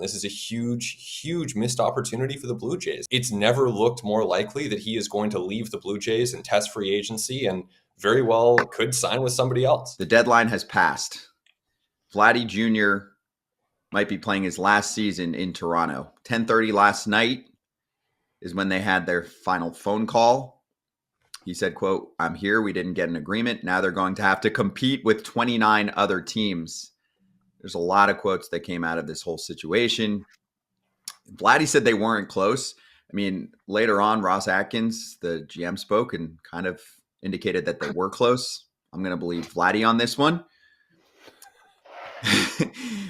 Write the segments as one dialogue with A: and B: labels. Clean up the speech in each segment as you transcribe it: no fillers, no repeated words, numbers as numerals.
A: This is a huge, huge missed opportunity for the Blue Jays. It's never looked more likely that he is going to leave the Blue Jays and test free agency and very well could sign with somebody else.
B: The deadline has passed. Vladdy Jr. might be playing his last season in Toronto. 10:30 last night is when they had their final phone call. He said, quote, "I'm here. We didn't get an agreement. Now they're going to have to compete with 29 other teams." There's a lot of quotes that came out of this whole situation. Vladdy said they weren't close. I mean, later on, Ross Atkins, the GM, spoke and kind of indicated that they were close. I'm going to believe Vladdy on this one.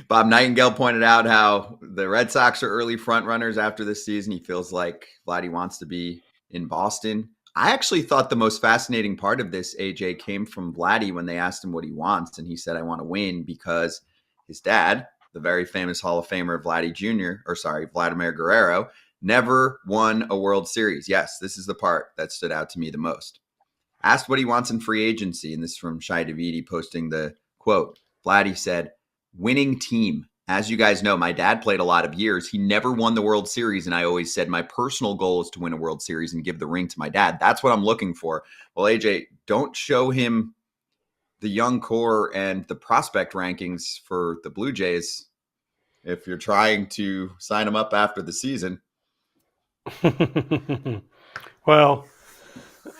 B: Bob Nightingale pointed out how the Red Sox are early front runners after this season. He feels like Vladdy wants to be in Boston. I actually thought the most fascinating part of this, AJ, came from Vladdy when they asked him what he wants. And he said, "I want to win," because his dad, the very famous Hall of Famer Vladimir Guerrero, never won a World Series. Yes, this is the part that stood out to me the most. Asked what he wants in free agency, and this is from Shai Davidi posting the quote. Vladdy said, "Winning team. As you guys know, my dad played a lot of years. He never won the World Series, and I always said my personal goal is to win a World Series and give the ring to my dad. That's what I'm looking for." Well, AJ, don't show him the young core and the prospect rankings for the Blue Jays if you're trying to sign him up after the season.
C: Well,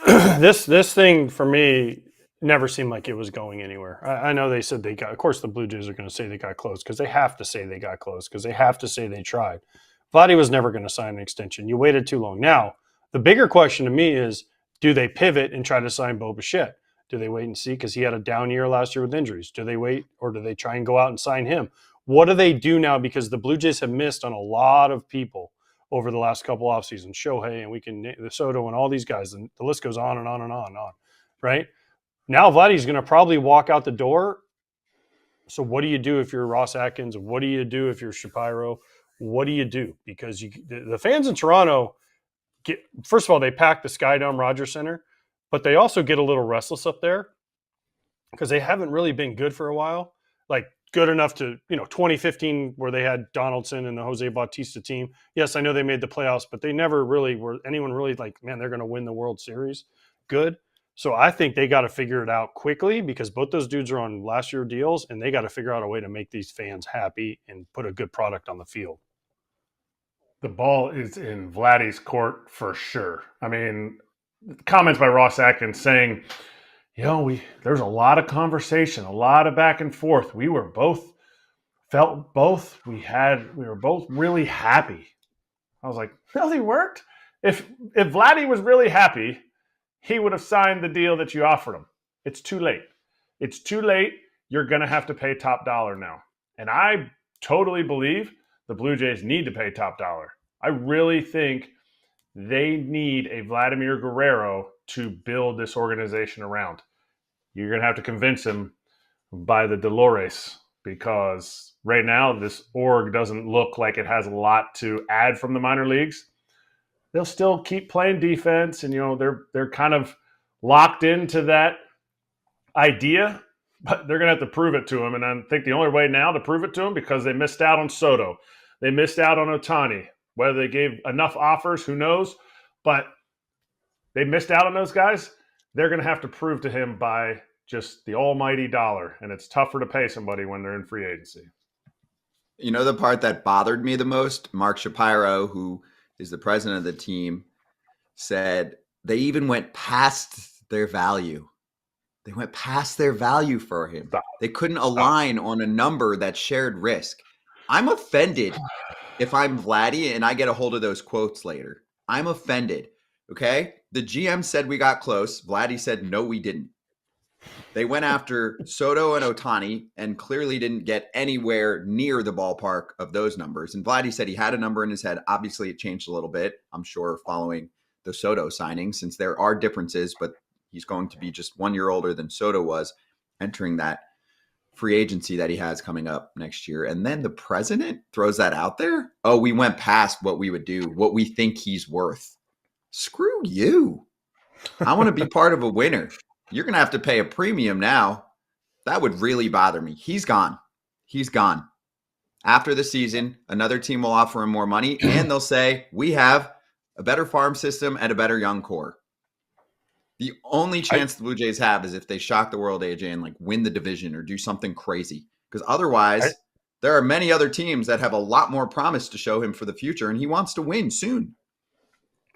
C: this thing for me never seemed like it was going anywhere. I know they said they got, of course the Blue Jays are going to say they got close because they have to say they got close because they have to say they tried. Vladdy was never going to sign an extension. You waited too long. Now, the bigger question to me is, do they pivot and try to sign Bo Bichette? Do they wait and see because he had a down year last year with injuries? Do they wait or do they try and go out and sign him? What do they do now? Because the Blue Jays have missed on a lot of people over the last couple off seasons. Shohei and we can the Soto and all these guys, and the list goes on and on and on and on, right? Now Vladdy's going to probably walk out the door. So what do you do if you're Ross Atkins? What do you do if you're Shapiro? What do you do? Because the fans in Toronto get, first of all, they pack the Skydome Rogers Center, but they also get a little restless up there because they haven't really been good for a while. Like good enough to, 2015 where they had Donaldson and the Jose Bautista team. Yes, I know they made the playoffs, but they never really were anyone really like, man, they're going to win the World Series. Good. So I think they got to figure it out quickly because both those dudes are on last year deals and they got to figure out a way to make these fans happy and put a good product on the field.
D: The ball is in Vladdy's court for sure. I mean, comments by Ross Atkins saying, there's a lot of conversation, a lot of back and forth. We were both really happy. I was like, no, they weren't. If Vladdy was really happy, he would have signed the deal that you offered him. It's too late. It's too late. You're going to have to pay top dollar now. And I totally believe the Blue Jays need to pay top dollar. I really think they need a Vladimir Guerrero to build this organization around. You're going to have to convince him by the Dolores because right now this org doesn't look like it has a lot to add from the minor leagues. They'll still keep playing defense and, they're kind of locked into that idea, but they're going to have to prove it to him. And I think the only way now to prove it to him, because they missed out on Soto, they missed out on Ohtani. Whether they gave enough offers, who knows? But they missed out on those guys. They're going to have to prove to him by just the almighty dollar. And it's tougher to pay somebody when they're in free agency.
B: The part that bothered me the most, Mark Shapiro, who is the president of the team, said they even went past their value. They went past their value for him. They couldn't align on a number that shared risk. I'm offended if I'm Vladdy and I get a hold of those quotes later. I'm offended, okay? The GM said we got close. Vladdy said, no, we didn't. They went after Soto and Ohtani and clearly didn't get anywhere near the ballpark of those numbers. And Vladdy said he had a number in his head. Obviously, it changed a little bit, I'm sure, following the Soto signing, since there are differences, but he's going to be just 1 year older than Soto was entering that free agency that he has coming up next year. And then the president throws that out there. Oh, we went past what we would do, what we think he's worth. Screw you. I want to be part of a winner. You're going to have to pay a premium now. That would really bother me. He's gone. He's gone. After the season, another team will offer him more money, and they'll say, we have a better farm system and a better young core. The only chance the Blue Jays have is if they shock the world, AJ, and like win the division or do something crazy. Because otherwise, there are many other teams that have a lot more promise to show him for the future, and he wants to win soon.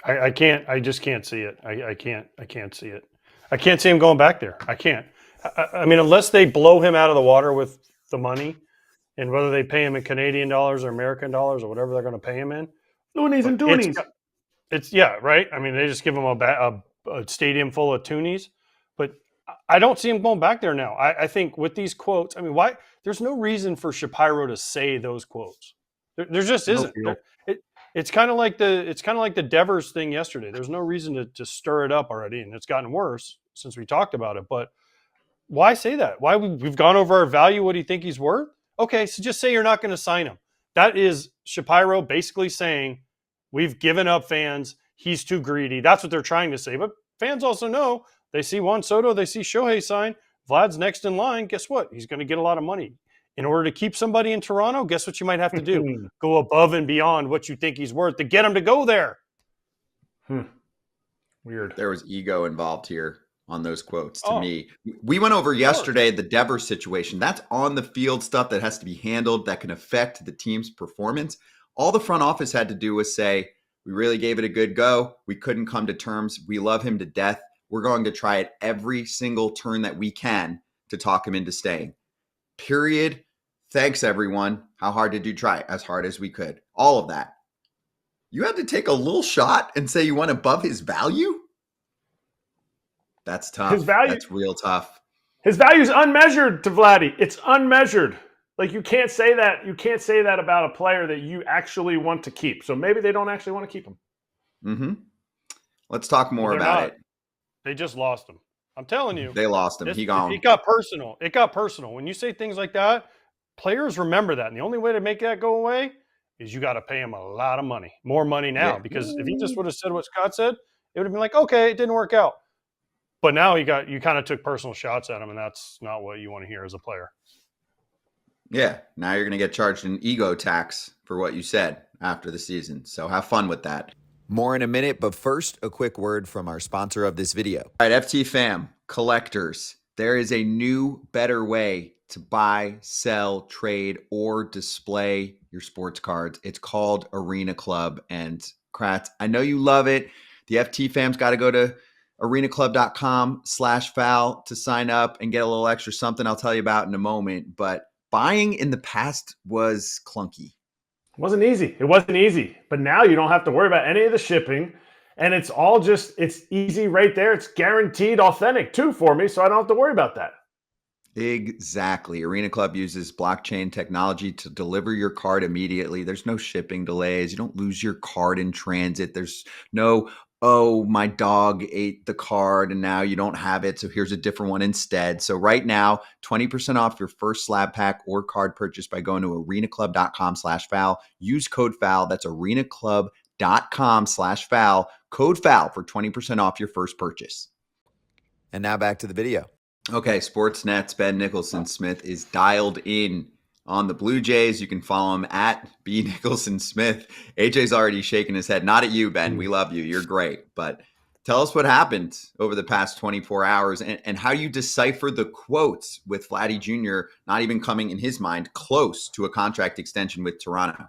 C: I just can't see it. I can't see it. I can't see him going back there. I can't. I mean, unless they blow him out of the water with the money, and whether they pay him in Canadian dollars or American dollars or whatever they're going to pay him in.
D: Loonies and toonies.
C: It's yeah, right? I mean, they just give him a stadium full of toonies. But I don't see him going back there now. I think with these quotes, I mean, why? There's no reason for Shapiro to say those quotes. There just isn't. It's kind of like the Devers thing yesterday. There's no reason to stir it up already, and it's gotten worse since we talked about it. But why say that? Why we've gone over our value? What do you think he's worth? Okay, so just say you're not going to sign him. That is Shapiro basically saying we've given up fans. He's too greedy. That's what they're trying to say. But fans also know they see Juan Soto, they see Shohei sign. Vlad's next in line. Guess what? He's going to get a lot of money. In order to keep somebody in Toronto, guess what you might have to do? Go above and beyond what you think he's worth to get him to go there.
D: Weird.
B: There was ego involved here on those quotes to me. We went over yesterday the Devers situation. That's on the field stuff that has to be handled that can affect the team's performance. All the front office had to do was say, we really gave it a good go. We couldn't come to terms. We love him to death. We're going to try it every single turn that we can to talk him into staying. Period. Thanks, everyone. How hard did you try? As hard as we could. All of that. You had to take a little shot and say you went above his value? That's tough.
D: His value,
B: that's real tough.
D: His value is unmeasured to Vladdy. It's unmeasured. Like you can't say that. You can't say that about a player that you actually want to keep. So maybe they don't actually want to keep him.
B: Mm-hmm. Let's talk more about it.
C: They just lost him. I'm telling you.
B: They lost him. He gone.
C: It got personal. It got personal. When you say things like that, players remember that. And the only way to make that go away is you got to pay him a lot of money. More money now. Yeah. Because if he just would have said what Scott said, it would have been like, okay, it didn't work out. But now you kind of took personal shots at him, and that's not what you want to hear as a player.
B: Yeah. Now you're going to get charged an ego tax for what you said after the season. So have fun with that. More in a minute, but first, a quick word from our sponsor of this video. All right, FT fam, collectors, there is a new, better way to buy, sell, trade, or display your sports cards. It's called Arena Club. And Kratz, I know you love it. The FT fam's got to go to arenaclub.com/foul to sign up and get a little extra something I'll tell you about in a moment. But buying in the past was clunky.
D: It wasn't easy. But now you don't have to worry about any of the shipping. And it's all it's easy right there. It's guaranteed authentic too for me. So I don't have to worry about that.
B: Exactly. Arena Club uses blockchain technology to deliver your card immediately. There's no shipping delays. You don't lose your card in transit. There's no, oh, my dog ate the card and now you don't have it. So here's a different one instead. So right now, 20% off your first slab pack or card purchase by going to arenaclub.com/foul. Use code foul. That's arenaclub.com/foul. Code foul for 20% off your first purchase. And now back to the video. Okay, Sportsnet's Ben Nicholson-Smith is dialed in on the Blue Jays. You can follow him at B Nicholson-Smith. AJ's already shaking his head. Not at you, Ben. We love you. You're great. But tell us what happened over the past 24 hours and how you decipher the quotes with Vladdy Jr. not even coming in his mind close to a contract extension with Toronto.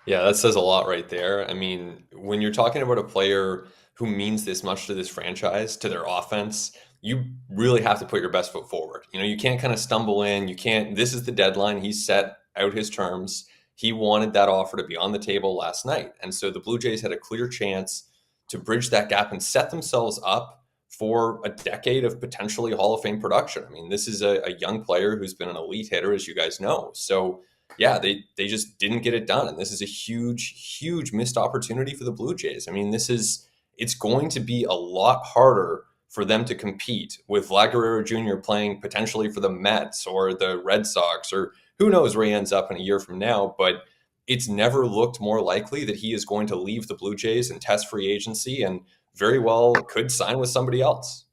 A: Yeah, that says a lot right there. I mean, when you're talking about a player who means this much to this franchise, to their offense, you really have to put your best foot forward. You know, you can't kind of stumble in. This is the deadline. He set out his terms. He wanted that offer to be on the table last night. And so the Blue Jays had a clear chance to bridge that gap and set themselves up for a decade of potentially Hall of Fame production. I mean, this is a young player who's been an elite hitter, as you guys know. So yeah, they just didn't get it done. And this is a huge, huge missed opportunity for the Blue Jays. I mean, it's going to be a lot harder for them to compete with Vladdy Jr. playing potentially for the Mets or the Red Sox, or who knows where he ends up in a year from now. But it's never looked more likely that he is going to leave the Blue Jays and test free agency and very well could sign with somebody else.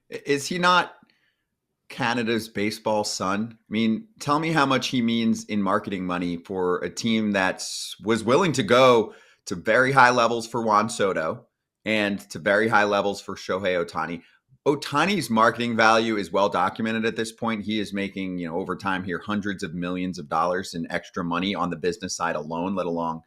B: Is he not Canada's baseball son? I mean, tell me how much he means in marketing money for a team that was willing to go to very high levels for Juan Soto and to very high levels for Shohei Ohtani. Ohtani's marketing value is well documented at this point. He is making, over time here, hundreds of millions of dollars in extra money on the business side alone, let alone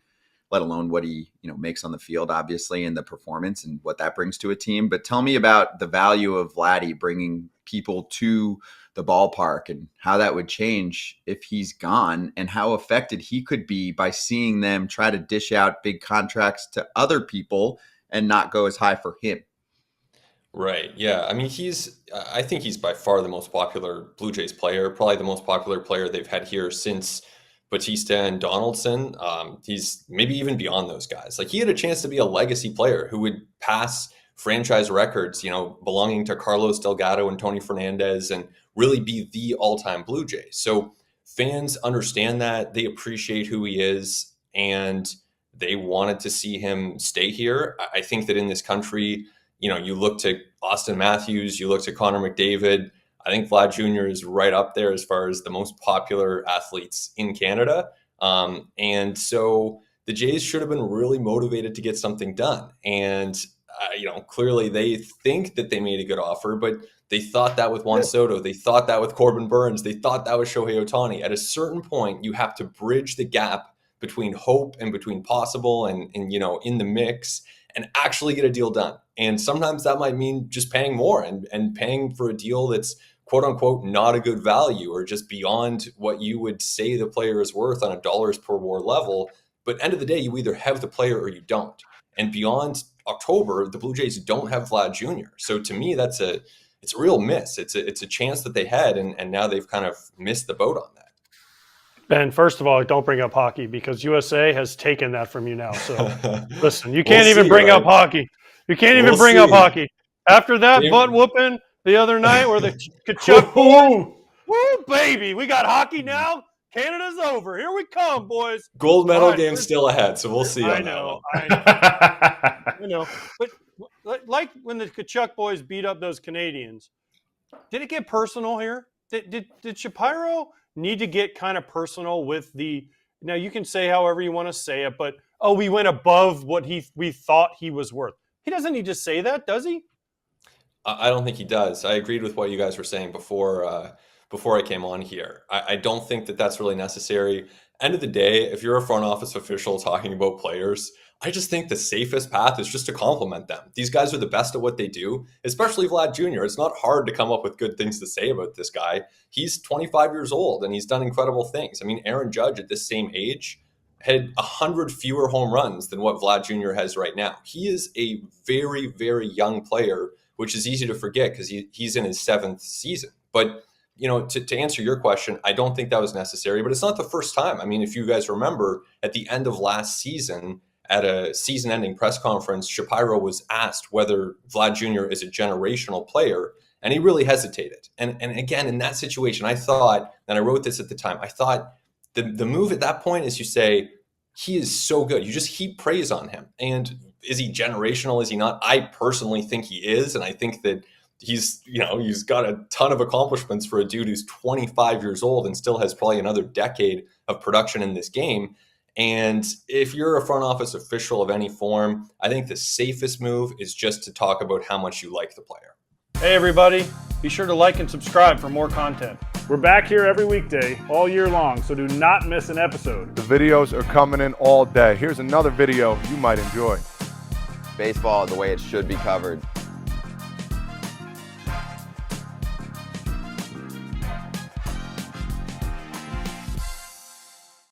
B: what he, makes on the field, obviously, and the performance and what that brings to a team. But tell me about the value of Vladdy bringing people to the ballpark and how that would change if he's gone, and how affected he could be by seeing them try to dish out big contracts to other people and not go as high for him.
A: Right. Yeah. I mean, I think he's by far the most popular Blue Jays player, probably the most popular player they've had here since Batista and Donaldson. He's maybe even beyond those guys. Like, he had a chance to be a legacy player who would pass franchise records, belonging to Carlos Delgado and Tony Fernandez, and really be the all-time Blue Jay. So fans understand that, they appreciate who he is, and they wanted to see him stay here. I think that in this country, you look to Austin Matthews, you look to Connor McDavid. I think Vlad Jr. is right up there as far as the most popular athletes in Canada. And so the Jays should have been really motivated to get something done. And, clearly they think that they made a good offer, but they thought that with Juan Soto. They thought that with Corbin Burns. They thought that with Shohei Ohtani. At a certain point, you have to bridge the gap between hope and between possible and in the mix, and actually get a deal done. And sometimes that might mean just paying more and paying for a deal that's quote unquote not a good value, or just beyond what you would say the player is worth on a dollars per war level. But end of the day, you either have the player or you don't. And beyond October, the Blue Jays don't have Vlad Jr. So to me, it's a real miss. It's a chance that they had, and now they've kind of missed the boat on that.
C: Ben, first of all, don't bring up hockey, because USA has taken that from you now. So listen, you can't even bring up hockey. You can't even bring up hockey. After that butt whooping the other night where the Kachuk boys, woo, baby, we got hockey now. Canada's over. Here we come, boys.
A: Gold medal game still ahead, so we'll see.
C: I know. But like when the Kachuk boys beat up those Canadians, did it get personal here? Did Shapiro need to get kind of personal with the? Now you can say however you want to say it, but we went above what we thought he was worth. He doesn't need to say that, does he?
A: I don't think he does. I agreed with what you guys were saying before I came on here. I don't think that that's really necessary. End of the day, if you're a front office official talking about players, I just think the safest path is just to compliment them. These guys are the best at what they do, especially Vlad Jr. It's not hard to come up with good things to say about this guy. He's 25 years old and he's done incredible things. I mean, Aaron Judge at this same age had 100 fewer home runs than what Vlad Jr. has right now. He is a very, very young player, which is easy to forget because he's in his 7th season. But to answer your question, I don't think that was necessary, but it's not the first time. I mean, if you guys remember, at the end of last season, at a season-ending press conference, Shapiro was asked whether Vlad Jr. is a generational player, and he really hesitated. And again, in that situation, I thought, and I wrote this at the time, I thought the move at that point is you say, he is so good. You just heap praise on him. And is he generational? Is he not? I personally think he is, and I think that he's got a ton of accomplishments for a dude who's 25 years old and still has probably another decade of production in this game. And if you're a front office official of any form, I think the safest move is just to talk about how much you like the player.
C: Hey, everybody. Be sure to like and subscribe for more content.
D: We're back here every weekday, all year long, so do not miss an episode.
E: The videos are coming in all day. Here's another video you might enjoy.
F: Baseball the way it should be covered.